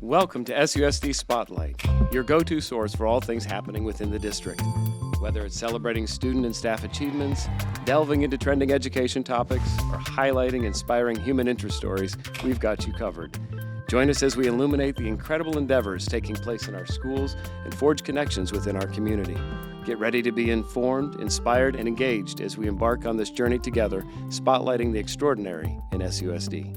Welcome to SUSD Spotlight, your go-to source for all things happening within the district. Whether it's celebrating student and staff achievements, delving into trending education topics, or highlighting inspiring human interest stories, we've got you covered. Join us as we illuminate the incredible endeavors taking place in our schools and forge connections within our community. Get ready to be informed, inspired, and engaged as we embark on this journey together, spotlighting the extraordinary in SUSD.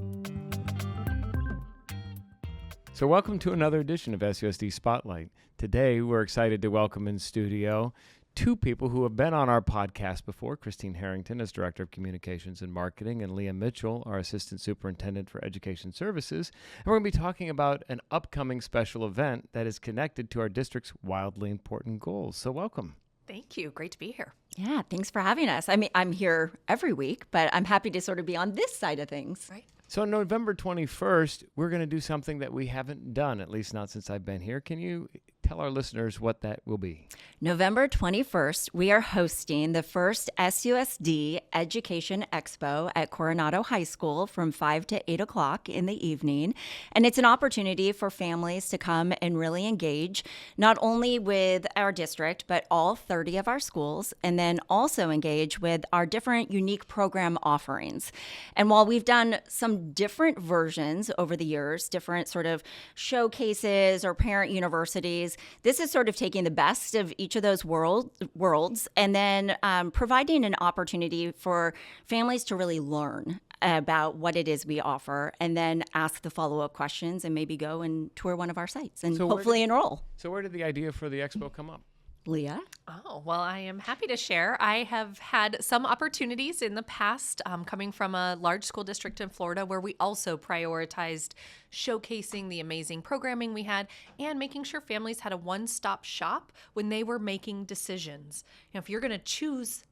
So welcome to another edition of SUSD Spotlight. Today, we're excited to welcome in studio two people who have been on our podcast before, Kristine Harrington as Director of Communications and Marketing, and Leah Mitchell, our Assistant Superintendent for Education Services. And we're going to be talking about an upcoming special event that is connected to our district's wildly important goals. So welcome. Thank you. Great to be here. Yeah, thanks for having us. I mean, I'm here every week, but I'm happy to sort of be on this side of things. Right. So on November 21st, we're going to do something that we haven't done, at least not since I've been here. Can you tell our listeners what that will be? November 21st, we are hosting the first SUSD Education Expo at Coronado High School from 5 to 8 o'clock in the evening. And it's an opportunity for families to come and really engage, not only with our district, but all 30 of our schools, and then also engage with our different unique program offerings. And while we've done some different versions over the years, different sort of showcases or parent universities, this is sort of taking the best of each of those worlds and then providing an opportunity for families to really learn about what it is we offer and then ask the follow-up questions and maybe go and tour one of our sites and hopefully enroll. So where did the idea for the expo come up? Leah? Oh, well, I am happy to share. I have had some opportunities in the past coming from a large school district in Florida where we also prioritized showcasing the amazing programming we had and making sure families had a one-stop shop when they were making decisions. You know, if you're going to choose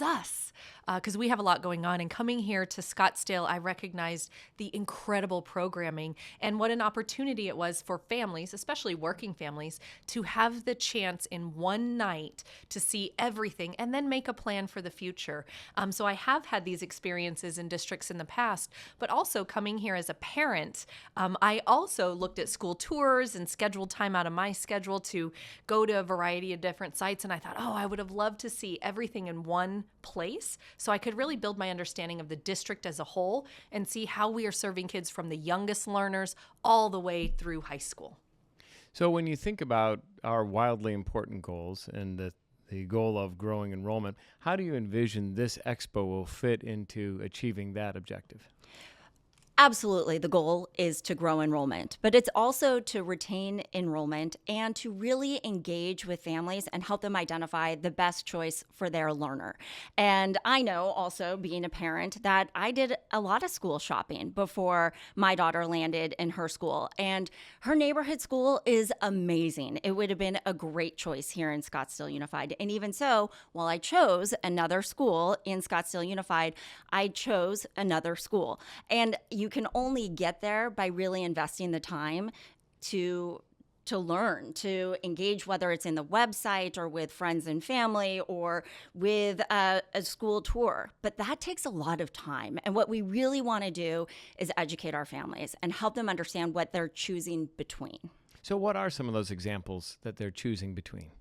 us, because we have a lot going on. And coming here to Scottsdale, I recognized the incredible programming and what an opportunity it was for families, especially working families, to have the chance in one night to see everything and then make a plan for the future. So I have had these experiences in districts in the past, but also coming here as a parent, I also looked at school tours and scheduled time out of my schedule to go to a variety of different sites. And I thought, I would have loved to see everything in one place so I could really build my understanding of the district as a whole and see how we are serving kids from the youngest learners all the way through high school. So when you think about our wildly important goals and the goal of growing enrollment, how do you envision this expo will fit into achieving that objective? Absolutely. The goal is to grow enrollment, but it's also to retain enrollment and to really engage with families and help them identify the best choice for their learner. And I know also, being a parent, that I did a lot of school shopping before my daughter landed in her school. And her neighborhood school is amazing. It would have been a great choice here in Scottsdale Unified. And even so, while I chose another school in Scottsdale Unified, I chose another school. And you can only get there by really investing the time to learn, to engage, whether it's in the website or with friends and family or with a school tour. But that takes a lot of time. And what we really want to do is educate our families and help them understand what they're choosing between. So what are some of those examples that they're choosing between?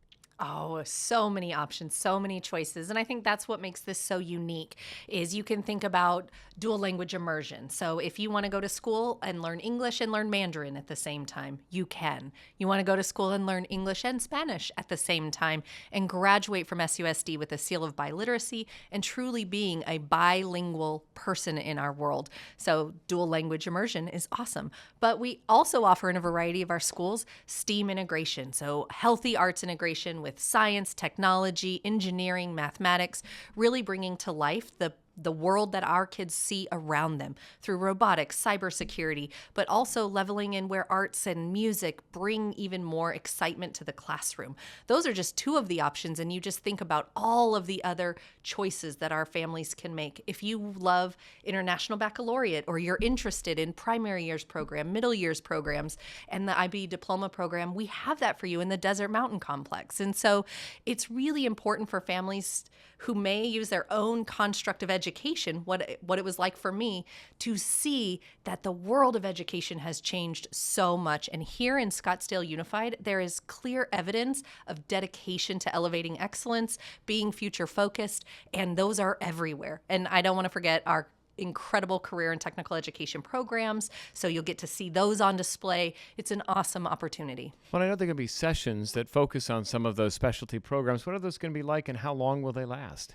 Oh, so many options, so many choices. And I think that's what makes this so unique is you can think about dual language immersion. So if you want to go to school and learn English and learn Mandarin at the same time, you can. You want to go to school and learn English and Spanish at the same time and graduate from SUSD with a seal of biliteracy and truly being a bilingual person in our world. So dual language immersion is awesome. But we also offer in a variety of our schools STEAM integration. So healthy arts integration with science, technology, engineering, mathematics, really bringing to life the world that our kids see around them through robotics, cybersecurity, but also leveling in where arts and music bring even more excitement to the classroom. Those are just two of the options, and you just think about all of the other choices that our families can make. If you love International Baccalaureate or you're interested in primary years program, middle years programs, and the IB diploma program, we have that for you in the Desert Mountain Complex. And so it's really important for families who may use their own construct of education education, what it was like for me to see that the world of education has changed so much. And here in Scottsdale Unified, there is clear evidence of dedication to elevating excellence, being future focused, and those are everywhere. And I don't want to forget our incredible career and technical education programs. So you'll get to see those on display. It's an awesome opportunity. Well, I know there are going to be sessions that focus on some of those specialty programs. What are those going to be like, and how long will they last?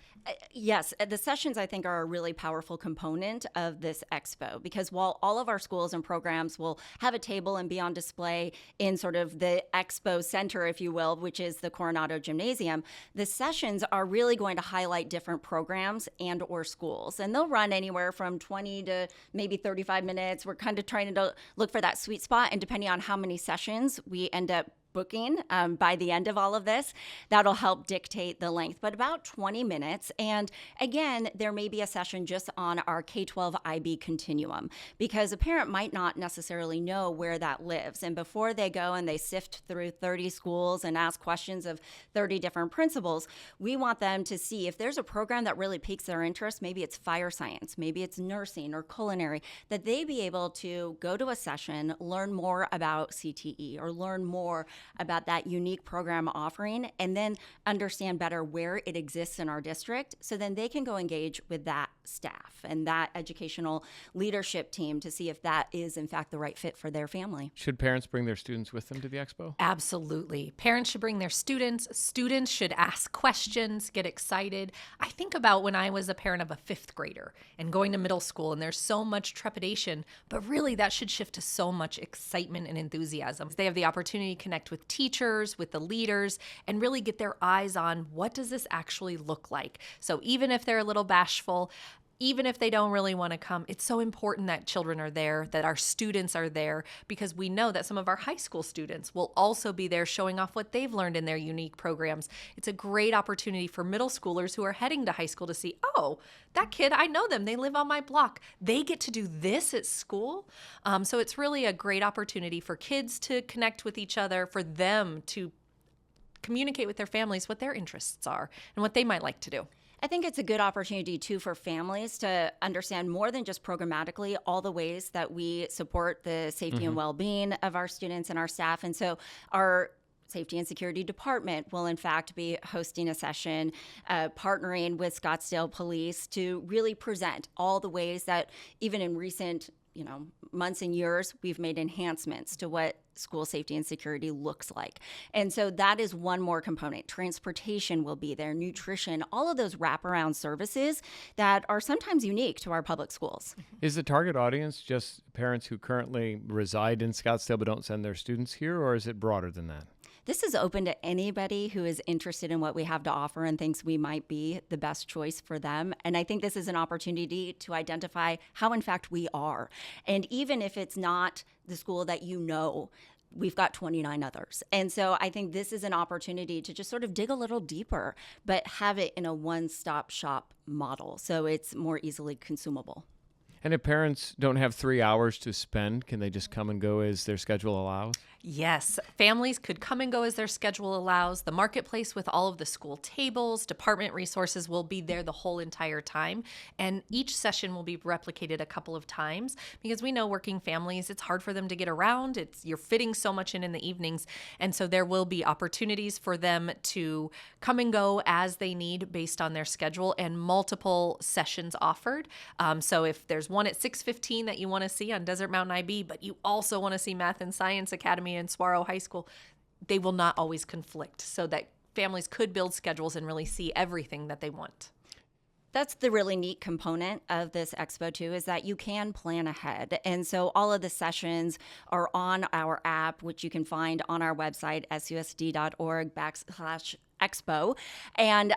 Yes, the sessions I think are a really powerful component of this expo, because while all of our schools and programs will have a table and be on display in sort of the expo center, if you will, which is the Coronado Gymnasium, the sessions are really going to highlight different programs and or schools. And they'll run anywhere from 20 to maybe 35 minutes. We're kind of trying to look for that sweet spot, and depending on how many sessions we end up booking by the end of all of this, that'll help dictate the length, but about 20 minutes. And again, there may be a session just on our K-12 IB continuum, because a parent might not necessarily know where that lives. And before they go and they sift through 30 schools and ask questions of 30 different principals, we want them to see if there's a program that really piques their interest, maybe it's fire science, maybe it's nursing or culinary, that they be able to go to a session, learn more about CTE or learn more about that unique program offering, and then understand better where it exists in our district, so then they can go engage with that staff and that educational leadership team to see if that is in fact the right fit for their family. Should parents bring their students with them to the expo? Absolutely. Parents should bring their students. Students should ask questions, get excited. I think about when I was a parent of a 5th grader and going to middle school, and there's so much trepidation, but really that should shift to so much excitement and enthusiasm. They have the opportunity to connect with teachers, with the leaders, and really get their eyes on what does this actually look like. So even if they're a little bashful, even if they don't really want to come, it's so important that children are there, that our students are there, because we know that some of our high school students will also be there showing off what they've learned in their unique programs. It's a great opportunity for middle schoolers who are heading to high school to see, oh, that kid, I know them. They live on my block. They get to do this at school. So it's really a great opportunity for kids to connect with each other, for them to communicate with their families what their interests are and what they might like to do. I think it's a good opportunity, too, for families to understand more than just programmatically all the ways that we support the safety and well-being of our students and our staff. And so our Safety and Security Department will, in fact, be hosting a session, partnering with Scottsdale Police to really present all the ways that even in recent months and years, we've made enhancements to what school safety and security looks like. And so that is one more component. Transportation will be there, nutrition, all of those wraparound services that are sometimes unique to our public schools. Is the target audience just parents who currently reside in Scottsdale but don't send their students here, or is it broader than that? This is open to anybody who is interested in what we have to offer and thinks we might be the best choice for them. And I think this is an opportunity to identify how, in fact, we are. And even if it's not the school that you know, we've got 29 others. And so I think this is an opportunity to just sort of dig a little deeper, but have it in a one-stop shop model so it's more easily consumable. And if parents don't have 3 hours to spend, can they just come and go as their schedule allows? Yes, families could come and go as their schedule allows. The marketplace with all of the school tables, department resources will be there the whole entire time. And each session will be replicated a couple of times because we know working families, it's hard for them to get around. You're fitting so much in the evenings. And so there will be opportunities for them to come and go as they need based on their schedule, and multiple sessions offered. So if there's one at 6:15 that you want to see on Desert Mountain IB, but you also want to see Math and Science Academy and Saguaro High School, they will not always conflict, so that families could build schedules and really see everything that they want. That's the really neat component of this expo too, is that you can plan ahead. And so all of the sessions are on our app, which you can find on our website, susd.org/expo. And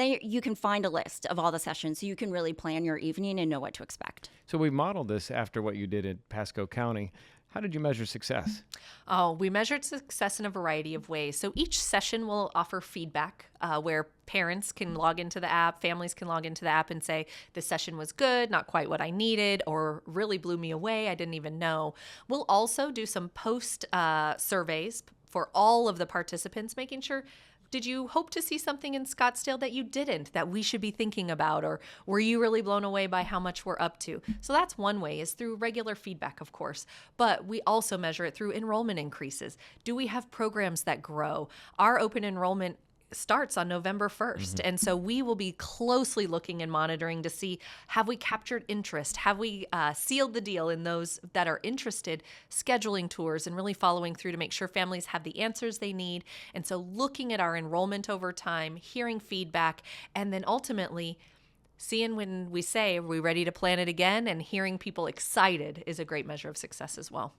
then you can find a list of all the sessions, so you can really plan your evening and know what to expect. So we modeled this after what you did at Pasco County. How did you measure success? Oh, we measured success in a variety of ways. So each session will offer feedback where parents can log into the app, families can log into the app and say, this session was good, not quite what I needed, or really blew me away, I didn't even know. We'll also do some post surveys for all of the participants, making sure did you hope to see something in Scottsdale that you didn't, that we should be thinking about? Or were you really blown away by how much we're up to? So that's one way, is through regular feedback, of course. But we also measure it through enrollment increases. Do we have programs that grow? Our open enrollment starts on November 1st. And so we will be closely looking and monitoring to see, have we captured interest? Have we sealed the deal in those that are interested, scheduling tours and really following through to make sure families have the answers they need. And so looking at our enrollment over time, hearing feedback, and then ultimately seeing when we say, are we ready to plan it again? And hearing people excited is a great measure of success as well.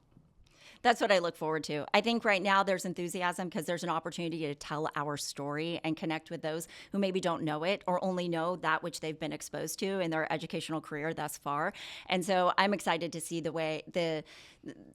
That's what I look forward to. I think right now there's enthusiasm because there's an opportunity to tell our story and connect with those who maybe don't know it or only know that which they've been exposed to in their educational career thus far. And so I'm excited to see the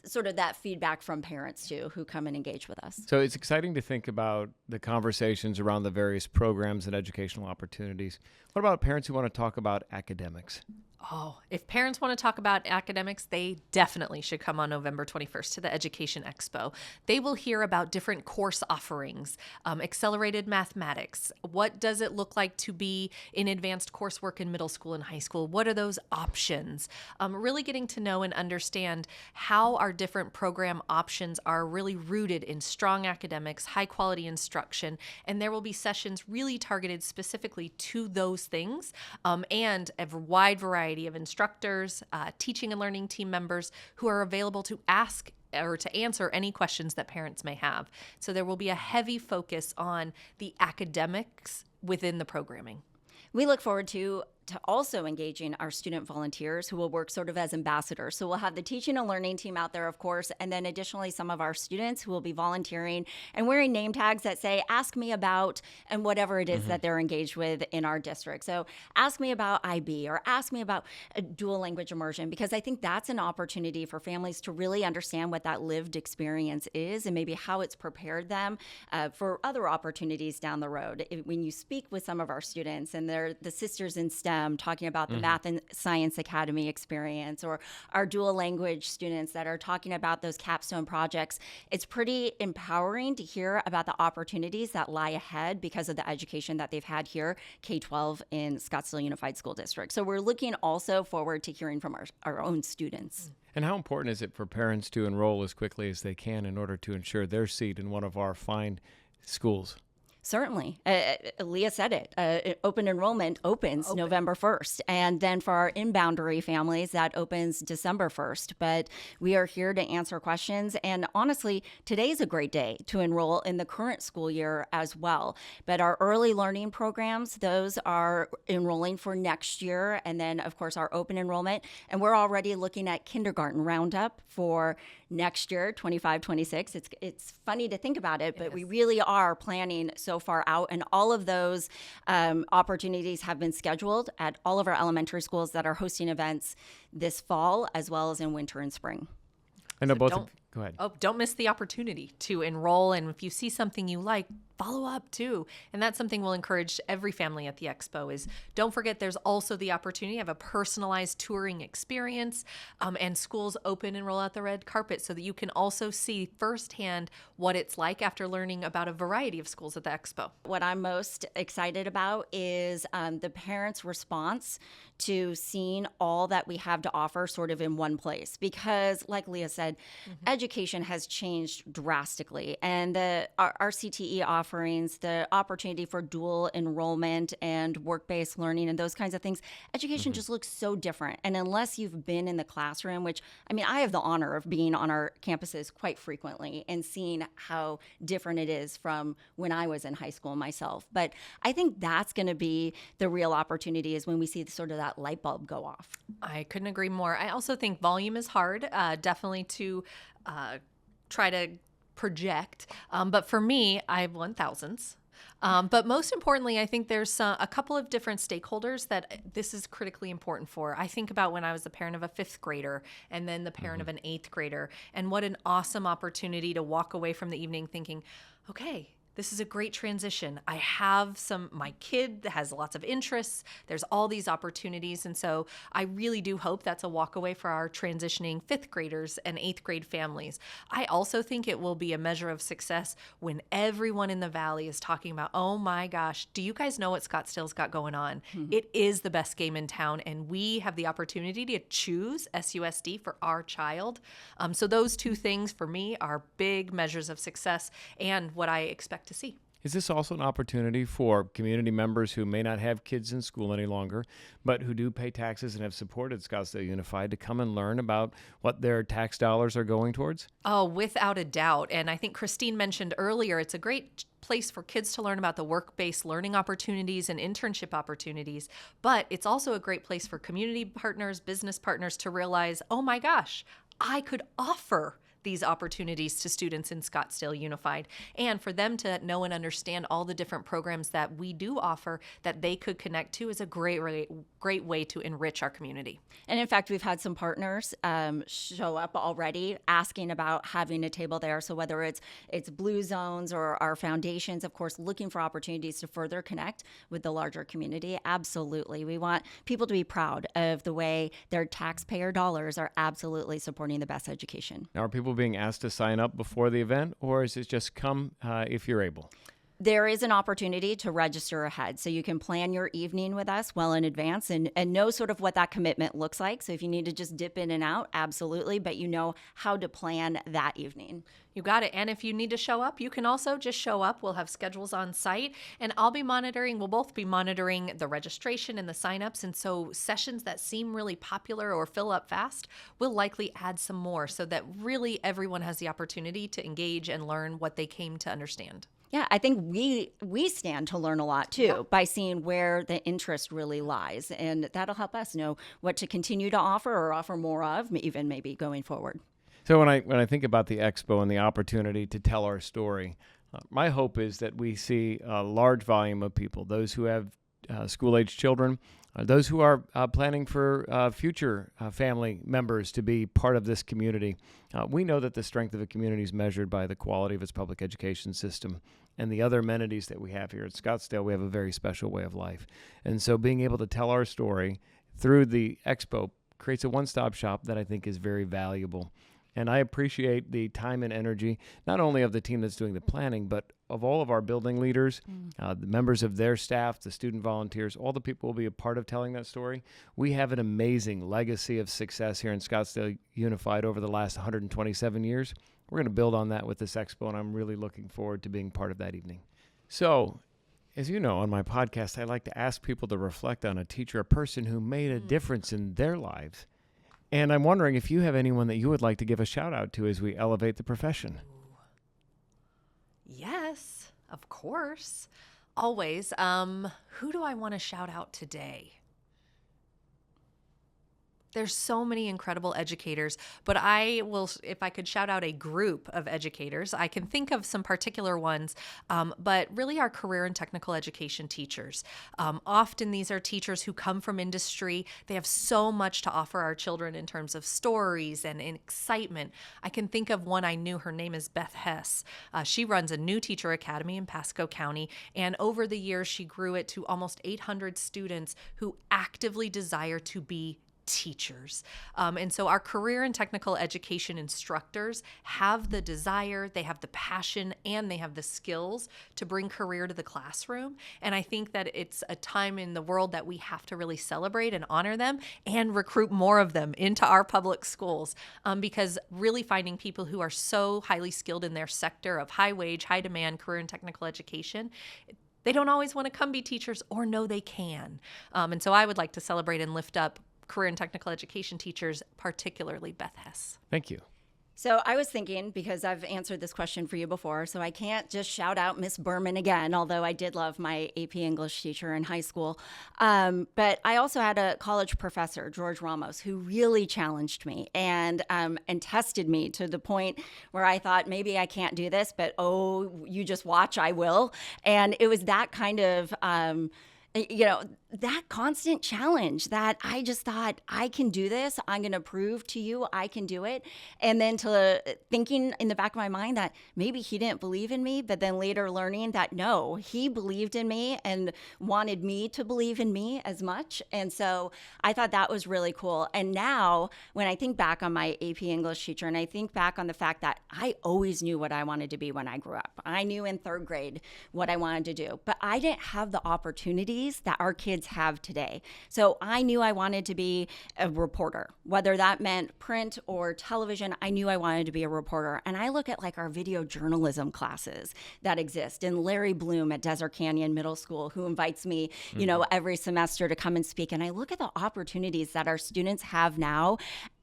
sort of that feedback from parents too, who come and engage with us. So it's exciting to think about the conversations around the various programs and educational opportunities. What about parents who want to talk about academics? Oh, if parents want to talk about academics, they definitely should come on November 21st to the Education Expo. They will hear about different course offerings, accelerated mathematics. What does it look like to be in advanced coursework in middle school and high school? What are those options? Really getting to know and understand how our different program options are really rooted in strong academics, high quality instruction, and there will be sessions really targeted specifically to those things, and a wide variety of instructors, teaching and learning team members who are available to ask or to answer any questions that parents may have. So there will be a heavy focus on the academics within the programming. We look forward to also engaging our student volunteers who will work sort of as ambassadors. So we'll have the teaching and learning team out there, of course, and then additionally some of our students who will be volunteering and wearing name tags that say, ask me about, and whatever it is that they're engaged with in our district. So ask me about IB or ask me about dual language immersion, because I think that's an opportunity for families to really understand what that lived experience is and maybe how it's prepared them for other opportunities down the road. When you speak with some of our students and they're the sisters in STEM, talking about the Math and Science Academy experience, or our dual language students that are talking about those capstone projects, it's pretty empowering to hear about the opportunities that lie ahead because of the education that they've had here, K-12 in Scottsdale Unified School District. So we're looking also forward to hearing from our own students. And how important is it for parents to enroll as quickly as they can in order to ensure their seat in one of our fine schools? Certainly. Leah said it. Open enrollment opens November 1st. And then for our in-boundary families, that opens December 1st. But we are here to answer questions. And honestly, today's a great day to enroll in the current school year as well. But our early learning programs, those are enrolling for next year. And then, of course, our open enrollment. And we're already looking at kindergarten roundup for next year, 25-26. It's funny to think about it, but we really are planning so far out, and all of those opportunities have been scheduled at all of our elementary schools that are hosting events this fall as well as in winter and spring. I know go ahead. Oh, don't miss the opportunity to enroll. And if you see something you like, follow up too. And that's something we'll encourage every family at the Expo is don't forget there's also the opportunity of a personalized touring experience, and schools open and roll out the red carpet so that you can also see firsthand what it's like after learning about a variety of schools at the Expo. What I'm most excited about is the parents' response to seeing all that we have to offer sort of in one place. Because like Leah said, education has changed drastically. And our CTE offerings, the opportunity for dual enrollment and work-based learning and those kinds of things, education just looks so different. And unless you've been in the classroom, which, I mean, I have the honor of being on our campuses quite frequently and seeing how different it is from when I was in high school myself. But I think that's going to be the real opportunity, is when we see sort of that light bulb go off. I couldn't agree more. I also think volume is hard, definitely to try to project. But for me, I have 1,000s. But most importantly, I think there's a couple of different stakeholders that this is critically important for. I think about when I was the parent of a 5th grader and then the parent of an 8th grader, and what an awesome opportunity to walk away from the evening thinking, okay, this is a great transition. I have my kid has lots of interests. There's all these opportunities. And so I really do hope that's a walkaway for our transitioning 5th graders and 8th grade families. I also think it will be a measure of success when everyone in the Valley is talking about, oh my gosh, do you guys know what Scottsdale's got going on? It is the best game in town, and we have the opportunity to choose SUSD for our child. So those two things for me are big measures of success and what I expect to see. Is this also an opportunity for community members who may not have kids in school any longer, but who do pay taxes and have supported Scottsdale Unified to come and learn about what their tax dollars are going towards? Oh, without a doubt. And I think Kristine mentioned earlier, it's a great place for kids to learn about the work-based learning opportunities and internship opportunities, but it's also a great place for community partners, business partners to realize, oh my gosh, I could offer these opportunities to students in Scottsdale Unified, and for them to know and understand all the different programs that we do offer that they could connect to is a great way to enrich our community. And in fact, we've had some partners show up already asking about having a table there. So whether it's Blue Zones or our foundations, of course, looking for opportunities to further connect with the larger community. Absolutely. We want people to be proud of the way their taxpayer dollars are absolutely supporting the best education. Now, are people being asked to sign up before the event, or is it just come if you're able? There is an opportunity to register ahead. So you can plan your evening with us well in advance and know sort of what that commitment looks like. So if you need to just dip in and out, absolutely, but you know how to plan that evening. You got it. And if you need to show up, you can also just show up. We'll have schedules on site, and we'll both be monitoring the registration and the signups. And so sessions that seem really popular or fill up fast, we'll likely add some more so that really everyone has the opportunity to engage and learn what they came to understand. Yeah, I think we stand to learn a lot too by seeing where the interest really lies, and that'll help us know what to continue to offer or offer more of, even maybe going forward. So when I think about the expo and the opportunity to tell our story, my hope is that we see a large volume of people, those who have school-age children, those who are planning for future family members to be part of this community. We know that the strength of a community is measured by the quality of its public education system and the other amenities that we have here at Scottsdale. We have a very special way of life. And so being able to tell our story through the expo creates a one-stop shop that I think is very valuable. And I appreciate the time and energy, not only of the team that's doing the planning, but of all of our building leaders, the members of their staff, the student volunteers, all the people will be a part of telling that story. We have an amazing legacy of success here in Scottsdale Unified over the last 127 years. We're going to build on that with this expo, and I'm really looking forward to being part of that evening. So, as you know, on my podcast, I like to ask people to reflect on a teacher, a person who made a difference in their lives. And I'm wondering if you have anyone that you would like to give a shout out to as we elevate the profession. Yes, of course. Always. Who do I want to shout out today? There's so many incredible educators, but I will, if I could shout out a group of educators, I can think of some particular ones, but really our career and technical education teachers. Often these are teachers who come from industry. They have so much to offer our children in terms of stories and excitement. I can think of one I knew. Her name is Beth Hess. She runs a new teacher academy in Pasco County, and over the years she grew it to almost 800 students who actively desire to be teachers. And so our career and technical education instructors have the desire, they have the passion, and they have the skills to bring career to the classroom. And I think that it's a time in the world that we have to really celebrate and honor them and recruit more of them into our public schools, because really finding people who are so highly skilled in their sector of high wage, high demand career and technical education, they don't always want to come be teachers or know they can. And so I would like to celebrate and lift up career and technical education teachers, particularly Beth Hess. Thank you. So I was thinking, because I've answered this question for you before, so I can't just shout out Miss Berman again, although I did love my AP English teacher in high school. But I also had a college professor, George Ramos, who really challenged me and tested me to the point where I thought, maybe I can't do this, but you just watch, I will. And it was that kind of that constant challenge that I just thought, I can do this. I'm going to prove to you I can do it. And then to thinking in the back of my mind that maybe he didn't believe in me, but then later learning that no, he believed in me and wanted me to believe in me as much. And so I thought that was really cool. And now when I think back on my AP English teacher, and I think back on the fact that I always knew what I wanted to be when I grew up. I knew in third grade what I wanted to do, but I didn't have the opportunities that our kids have today. So I knew I wanted to be a reporter, whether that meant print or television. I knew I wanted to be a reporter. And I look at like our video journalism classes that exist, and Larry Bloom at Desert Canyon Middle School, who invites me, every semester to come and speak. And I look at the opportunities that our students have now.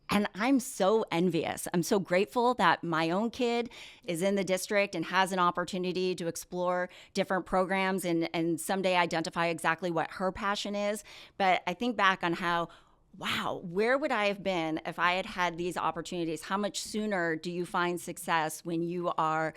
And I'm so envious. I'm so grateful that my own kid is in the district and has an opportunity to explore different programs and someday identify exactly what her passion is. But I think back on how, wow, where would I have been if I had had these opportunities? How much sooner do you find success when you are,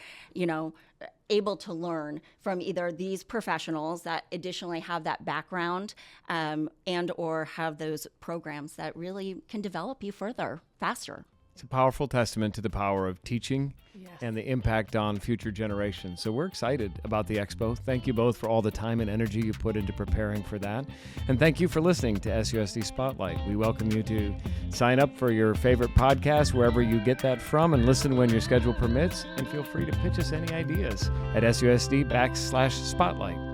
able to learn from either these professionals that additionally have that background and or have those programs that really can develop you further, faster. It's a powerful testament to the power of teaching and the impact on future generations. So we're excited about the Expo. Thank you both for all the time and energy you put into preparing for that. And thank you for listening to SUSD Spotlight. We welcome you to sign up for your favorite podcast, wherever you get that from, and listen when your schedule permits. And feel free to pitch us any ideas at SUSD/Spotlight.